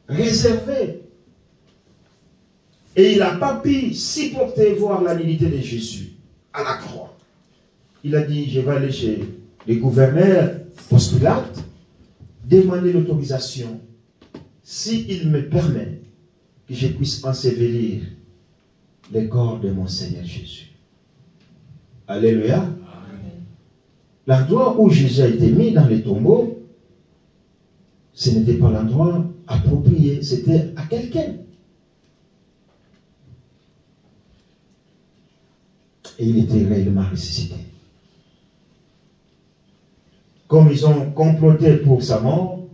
réservée. Et il n'a pas pu supporter voir la nudité de Jésus à la croix. Il a dit, je vais aller chez les gouverneurs, Ponce Pilate, demander l'autorisation, s'il me permet, que je puisse ensevelir le corps de mon Seigneur Jésus. Alléluia. L'endroit où Jésus a été mis dans les tombeaux, ce n'était pas l'endroit approprié, c'était à quelqu'un. Et il était réellement ressuscité. Comme ils ont comploté pour sa mort,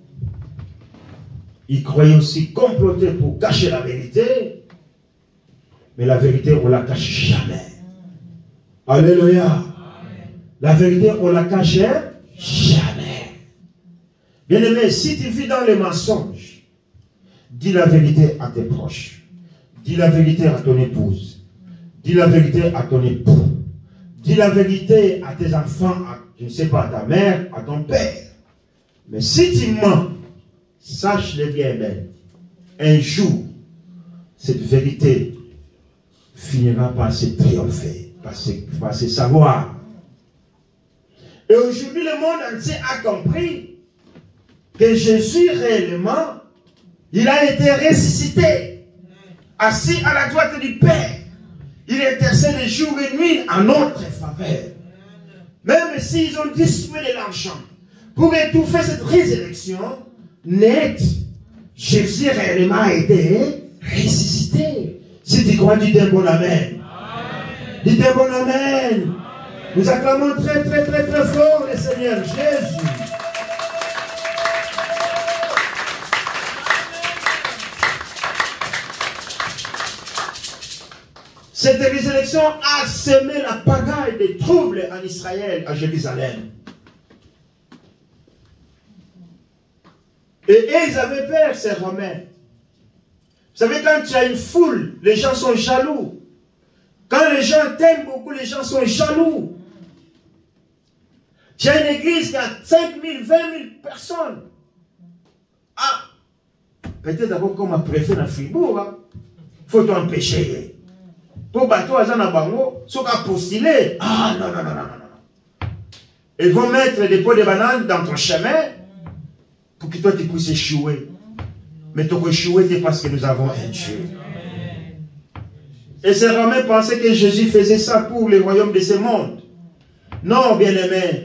ils croyaient aussi comploter pour cacher la vérité, mais la vérité, on ne la cache jamais. Alléluia. La vérité, on la cache jamais. Bien-aimé, si tu vis dans les mensonges, dis la vérité à tes proches. Dis la vérité à ton épouse. Dis la vérité à ton époux. Dis la vérité à tes enfants, je ne sais pas, à ta mère, à ton père. Mais si tu mens, sache-le bien, un jour, cette vérité finira par se triompher, par se savoir. Et aujourd'hui, le monde entier a compris que Jésus, réellement, il a été ressuscité, assis à la droite du Père. Il intercède jour et nuit en notre faveur. Même s'ils ont distribué de l'argent pour étouffer cette résurrection nette, Jésus réellement a été ressuscité. Si tu crois, dis un bon amen. Dites un bon amen. Nous acclamons très très très très fort le Seigneur Jésus. Cette résurrection a semé la pagaille des troubles en Israël, à Jérusalem. Et ils avaient peur, ces Romains. Vous savez, quand tu as une foule, les gens sont jaloux. Quand les gens t'aiment beaucoup, les gens sont jaloux. Tu as une église qui a 5 000, 20 000 personnes. Ah, peut-être d'abord comme un préfet dans Fribourg, hein, faut t'empêcher. Pour bateau à Zanabango, ceux qui ont postulé. Ah non, non, non, non, non. Ils vont mettre des pots de bananes dans ton chemin pour que toi tu puisses échouer. Mais tu peux échouer parce que nous avons un Dieu. Et ces Romains pensaient que Jésus faisait ça pour le royaume de ce monde. Non, bien-aimé,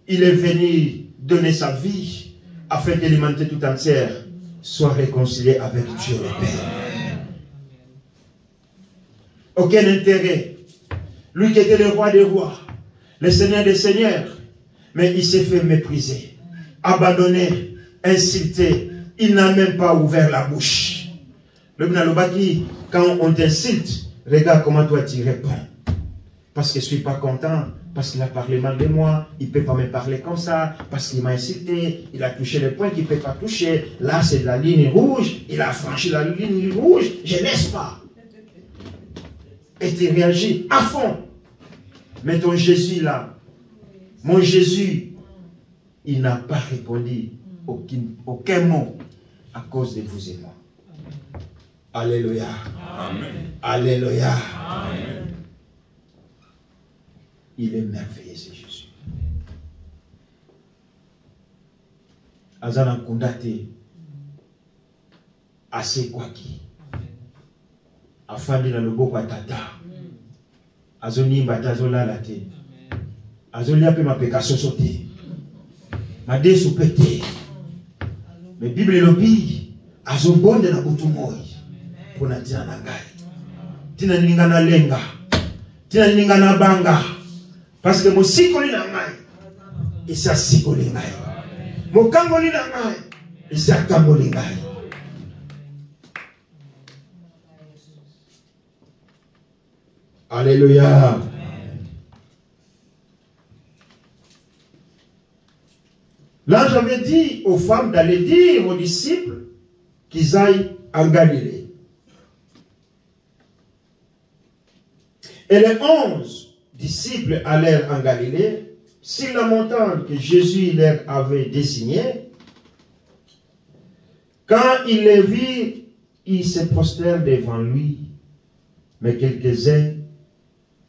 il est venu donner sa vie afin que l'humanité tout entière soit réconciliée avec Dieu le Père. Aucun intérêt. Lui qui était le roi des rois, le seigneur des seigneurs, mais il s'est fait mépriser, abandonné, insulté. Il n'a même pas ouvert la bouche. Le Bnalobaki, quand on t'insulte, regarde comment toi tu réponds. Parce que je ne suis pas content, parce qu'il a parlé mal de moi, il ne peut pas me parler comme ça, parce qu'il m'a insulté, il a touché le point qu'il ne peut pas toucher. Là, c'est la ligne rouge, il a franchi la ligne rouge, je ne laisse pas. Et tu réagis à fond. Mais ton Jésus là, mon Jésus, il n'a pas répondu aucun mot à cause de vous et moi. Alléluia. Amen. Alléluia. Amen. Il est merveilleux, ce Jésus. Azana kundate ase kwaki. Afandi na loboko ya tata. Azonimba tazolala te. Azolia pe mapeka soso te. Madesu pete. Mais Bible lobi azobonde na butu moi. Pona tina na ngai. Tina ninga na lenga. Tina ninga na banga. Parce que mon sikoli na ngai. Et ça sikoli ngai. Mon kangoli na ngai. Et ça kangoli ngai. Alléluia. L'ange avait dit aux femmes d'aller dire aux disciples qu'ils aillent en Galilée. Et les 11 disciples allèrent en Galilée, sur la montagne que Jésus leur avait désignée. Quand ils les virent, ils se prostèrent devant lui, mais quelques-uns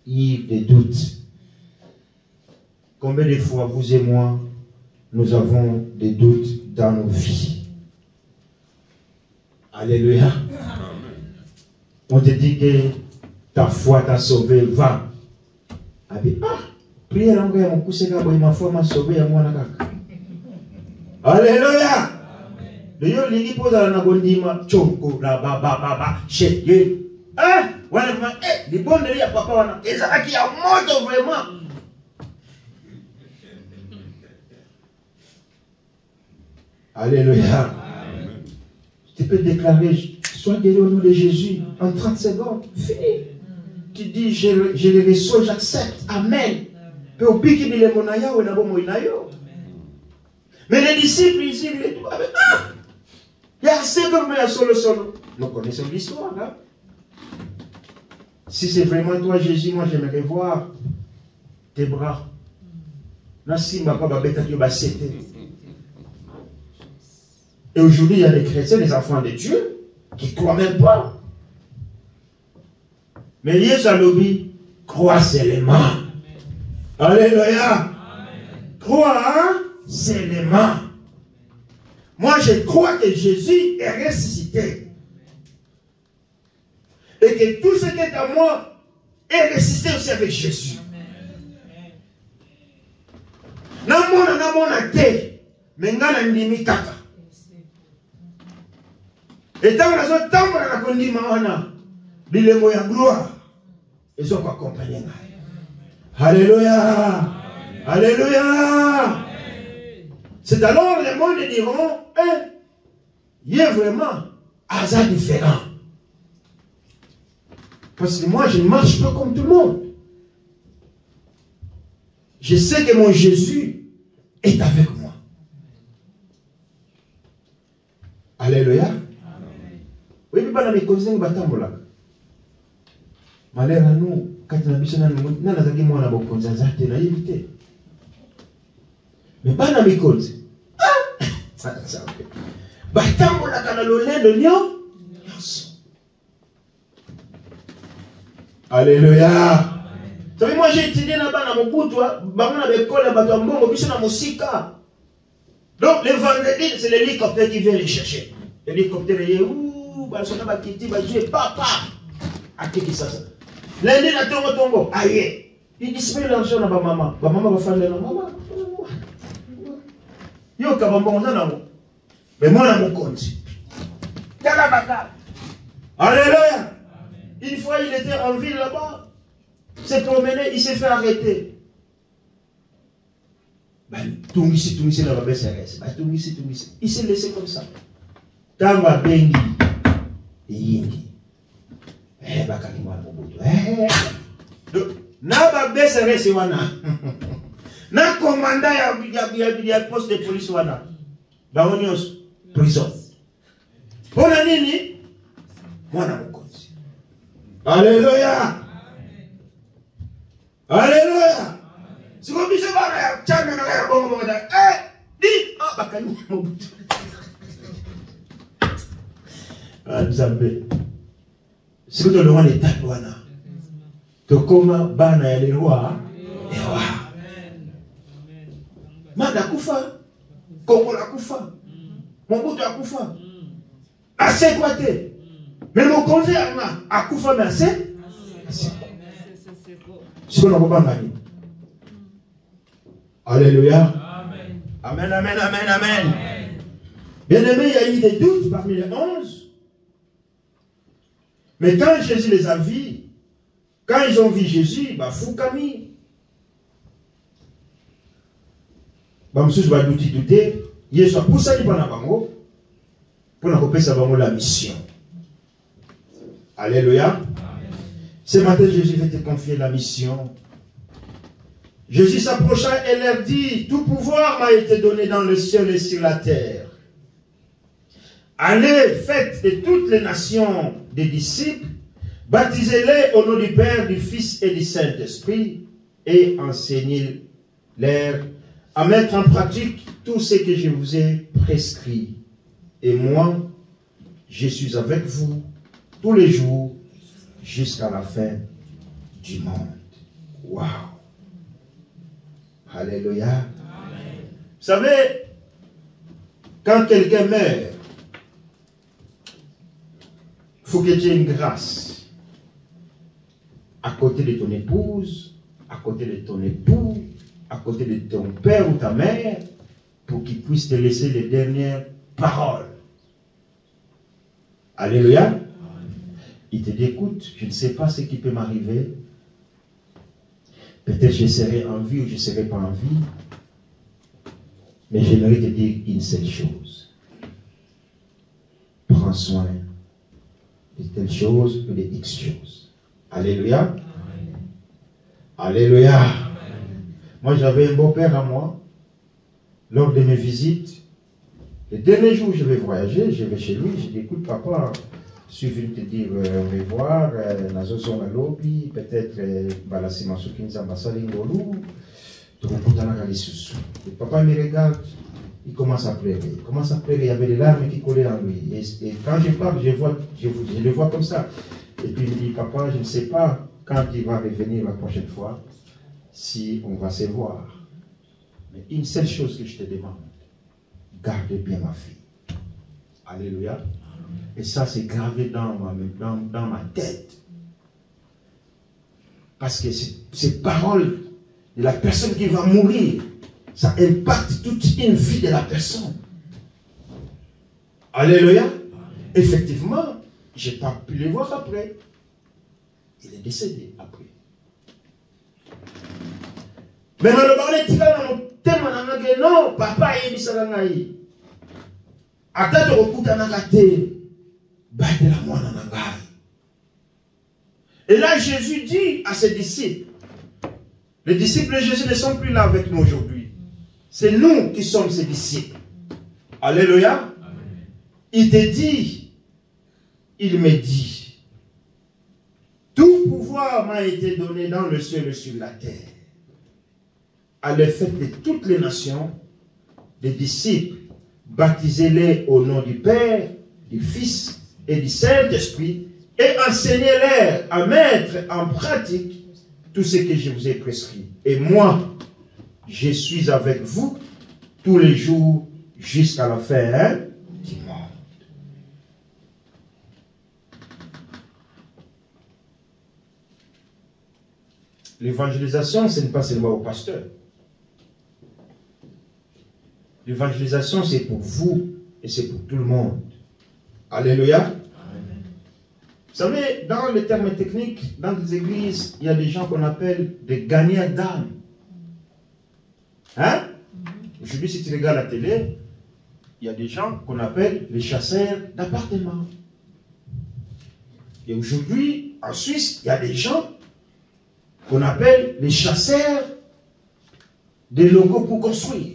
eurent des doutes. Combien de fois, vous et moi, nous avons des doutes dans nos vies? Alléluia. On te dit que ta foi t'a sauvé, va. Prière en guerre, mon coup c'est que ma foi m'a sauvé à moi. Alléluia. D'ailleurs, il pose à la nagondima, choko, la baba, chez Dieu. Hein? Les bons de l'île, papa, et ça qui a mort vraiment. Alléluia. Tu peux déclarer, sois guéri au nom de Jésus en 30 secondes. Fini. Tu dis, je le reçois, j'accepte. Amen. Mais les disciples, ils disent, il y a assez de solo. Nous connaissons l'histoire. Hein? Si c'est vraiment toi, Jésus, moi j'aimerais voir tes bras. Et aujourd'hui, il y a des chrétiens, des enfants de Dieu, qui ne croient même pas. Mais Jésus a dit, crois seulement. Alléluia. Crois seulement. Moi, je crois que Jésus est ressuscité. Et que tout ce qui est à moi est ressuscité aussi avec Jésus. Et tant que nous sommes dans la condition de gloire, ils sont accompagnés. Alléluia. Alléluia. C'est alors les mondes diront, il y a vraiment un hasard différent. Parce que moi, je ne marche pas comme tout le monde. Je sais que mon Jésus est avec moi. Alléluia. Oui, mais pas dans mes conseils, malheur à nous, quand on a besoin de nous, on a besoin de nous, on a besoin de nous. Mais pas dans mes conseils. Batambola kanalolé le lion. Alléluia. Tu sais, moi j'ai étudié là-bas dans mon bout, toi. Bah, on a des cols là-bas, on a des dans mon sika. Donc, le vendredi, c'est l'hélicoptère qui vient les chercher. L'hélicoptère, il est où? Bah, son nom va quitter, va jouer papa. À qui ça? Lundi, la tombe. Aïe. Il disparaît l'argent à ma maman. Ma maman va faire le nom. Maman. Yo, kabambon, non. Mais moi, là, mon compte. Alléluia. Une fois, il était en ville là-bas. Il s'est promené, il s'est fait arrêter. Tungisi, là, va baisser. Tungisi. Il s'est laissé comme ça. Tamba bengi. Yingi. Bakaki moi, Mobutu. Na ba baisser, c'est wana. Na commandant ya poste de police wana. Baonios prison. Bona nini? Mwana mkonzi. Alléluia. Alléluia. Siko biso bana ya changa na ya bongo da. Di bakani Mobutu. Nzambe. Siko to longwa l'état wana. To koma bana ya lewa. Ewa. Manda kufa, Kongo la kufa, Mobutu a kufa, assez quoi te? Mais mon conseil a kufa mais assez? Ce qu'on a pas gagné. Alléluia. Amen. Bien aimé, il y a eu des doutes parmi les 11. Mais quand Jésus les a vus, quand ils ont vu Jésus, bah fou Camille. Bamsus va douter, Yesu a poussé les bango pour nous repérer la mission. Alléluia. Ce matin, Jésus veut te confier la mission. Jésus s'approcha et leur dit, tout pouvoir m'a été donné dans le ciel et sur la terre. Allez, faites de toutes les nations des disciples, baptisez-les au nom du Père, du Fils et du Saint-Esprit, et enseignez-leur à mettre en pratique tout ce que je vous ai prescrit. Et moi, je suis avec vous tous les jours jusqu'à la fin du monde. Waouh! Alléluia! Amen. Vous savez, quand quelqu'un meurt, il faut que tu aies une grâce à côté de ton épouse, à côté de ton époux, à côté de ton père ou ta mère, pour qu'ils puissent te laisser les dernières paroles. Alléluia. Amen. Il te dit, écoute, je ne sais pas ce qui peut m'arriver. Peut-être je serai en vie ou je ne serai pas en vie. Mais j'aimerais te dire une seule chose. Prends soin de telle chose ou de X choses. Alléluia. Amen. Alléluia. Amen. Moi, j'avais un beau-père à moi. Lors de mes visites, le dernier jour où je vais voyager, je vais chez lui, je dis, écoute papa, je suis venu te dire au revoir, peut-être papa me regarde, il commence à pleurer. Il commence à pleurer, il y avait des larmes qui collaient en lui. Et quand je parle, je le vois comme ça. Et puis il me dit, papa, je ne sais pas quand il va revenir la prochaine fois, si on va se voir. Mais une seule chose que je te demande, garde bien ma fille. Alléluia. Et ça, c'est gravé dans ma tête. Parce que ces paroles de la personne qui va mourir, ça impacte toute une vie de la personne. Alléluia. Effectivement, je n'ai pas pu le voir après. Il est décédé après. Mais non, papa est dit et là, Jésus dit à ses disciples, les disciples de Jésus ne sont plus là avec nous aujourd'hui. C'est nous qui sommes ses disciples. Alléluia. Amen. Il te dit, il me dit, tout pouvoir m'a été donné dans le ciel et sur la terre. Allez, faites de toutes les nations des disciples, baptisez-les au nom du Père, du Fils et du Saint-Esprit, et enseignez-leur à mettre en pratique tout ce que je vous ai prescrit. Et moi, je suis avec vous tous les jours jusqu'à la fin du monde. L'évangélisation, ce n'est pas seulement au pasteur. L'évangélisation, c'est pour vous et c'est pour tout le monde. Alléluia. Amen. Vous savez, dans les termes techniques, dans les églises, il y a des gens qu'on appelle des gagnants d'âme. Hein? Aujourd'hui, si tu regardes la télé, il y a des gens qu'on appelle les chasseurs d'appartements. Et aujourd'hui, en Suisse, il y a des gens qu'on appelle les chasseurs des locaux pour construire.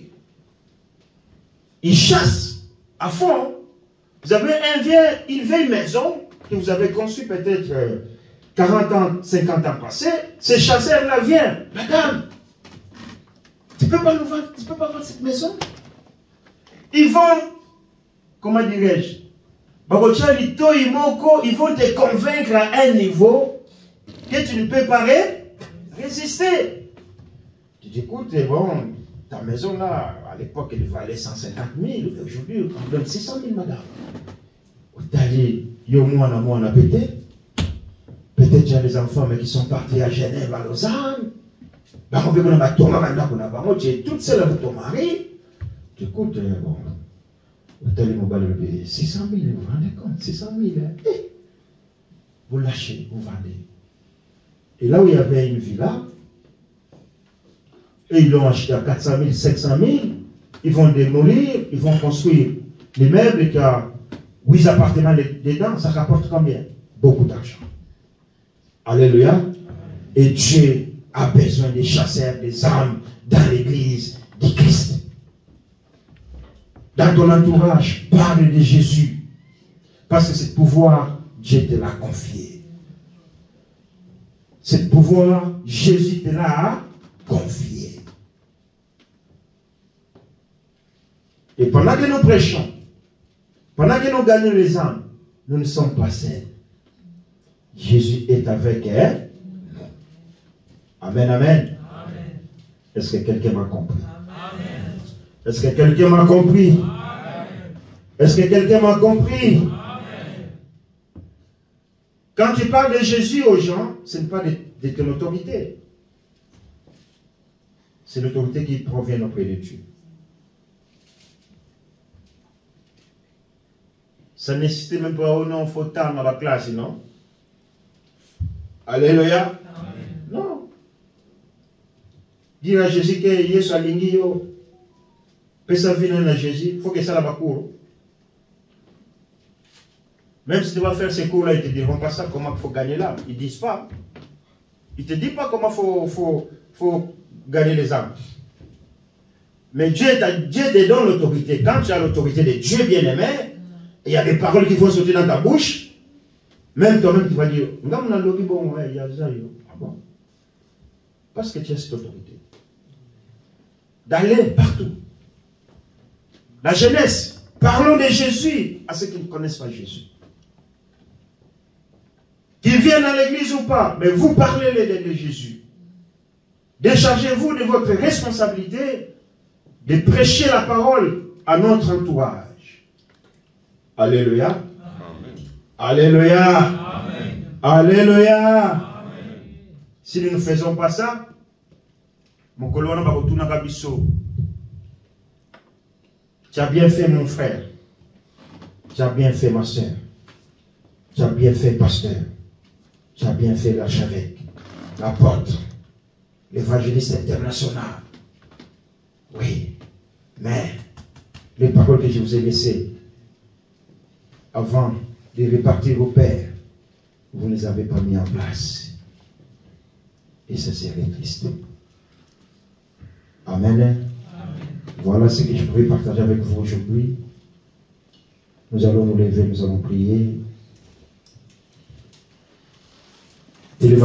Ils chassent à fond. Vous avez une vieille maison que vous avez conçue peut-être 40 ans, 50 ans passés. Ces chasseurs-là viennent. Madame, tu ne peux pas nous vendre, tu peux pas vendre cette maison. Ils vont, comment dirais-je, ils vont te convaincre à un niveau que tu ne peux pas résister. Tu dis, écoute, bon, ta maison là, à l'époque, elle valait 150 000. Aujourd'hui, on donne 600 000, madame. On a pété. Peut-être il y a des enfants mais qui sont partis à Genève, à Lausanne. Tu es toute seule avec ton mari. Tu écoutes, bon, vous 600 000, vous vous rendez compte, 600 000. Hein? Vous lâchez, vous vendez. Et là où il y avait une villa, et ils l'ont acheté à 400 000, 500 000, ils vont démolir, ils vont construire les meubles qui a 8 appartements dedans, ça rapporte combien? Beaucoup d'argent. Alléluia. Et Dieu a besoin des chasseurs, des âmes dans l'église du Christ. Dans ton entourage, parle de Jésus. Parce que ce pouvoir, Dieu te l'a confié. Ce pouvoir, Jésus te l'a confié. Et pendant que nous prêchons, pendant que nous gagnons les âmes, nous ne sommes pas seuls. Jésus est avec elle. Amen, amen. Est-ce que quelqu'un m'a compris? Est-ce que quelqu'un m'a compris? Est-ce que quelqu'un m'a compris? Quand tu parles de Jésus aux gens, ce n'est pas de ton autorité. C'est l'autorité qui provient auprès de Dieu. Ça ne nécessite même pas, oh non, il faut temps dans la classe, non? Alléluia. Amen. Non. Dire à Jésus que Yesu alingi yo. Pesa vina à Jésus, il faut que ça la cours. Même si tu vas faire ces cours-là, ils ne te diront pas ça, comment il faut gagner là. Ils ne disent pas. Ils ne te disent pas comment il faut gagner les âmes. Mais Dieu te donne l'autorité. Quand tu as l'autorité de Dieu bien-aimé, il y a des paroles qui vont sortir dans ta bouche. Même toi-même, tu vas dire, parce que tu as cette autorité. D'aller partout. La jeunesse, parlons de Jésus à ceux qui ne connaissent pas Jésus. Qu'ils viennent à l'église ou pas, mais vous parlez de Jésus. Déchargez-vous de votre responsabilité de prêcher la parole à notre entourage. Alléluia. Amen. Alléluia. Amen. Alléluia. Amen. Si nous ne faisons pas ça, mon colonne va retourner à Bisso. Tu as bien fait, mon frère. Tu as bien fait, ma soeur. Tu as bien fait, pasteur. Tu as bien fait, l'archevêque, l'apôtre, l'évangéliste international. Oui, mais les paroles que je vous ai laissées avant de repartir au Père, vous ne les avez pas mis en place. Et ça serait triste. Amen. Amen. Voilà ce que je pouvais partager avec vous aujourd'hui. Nous allons nous lever, nous allons prier. Et le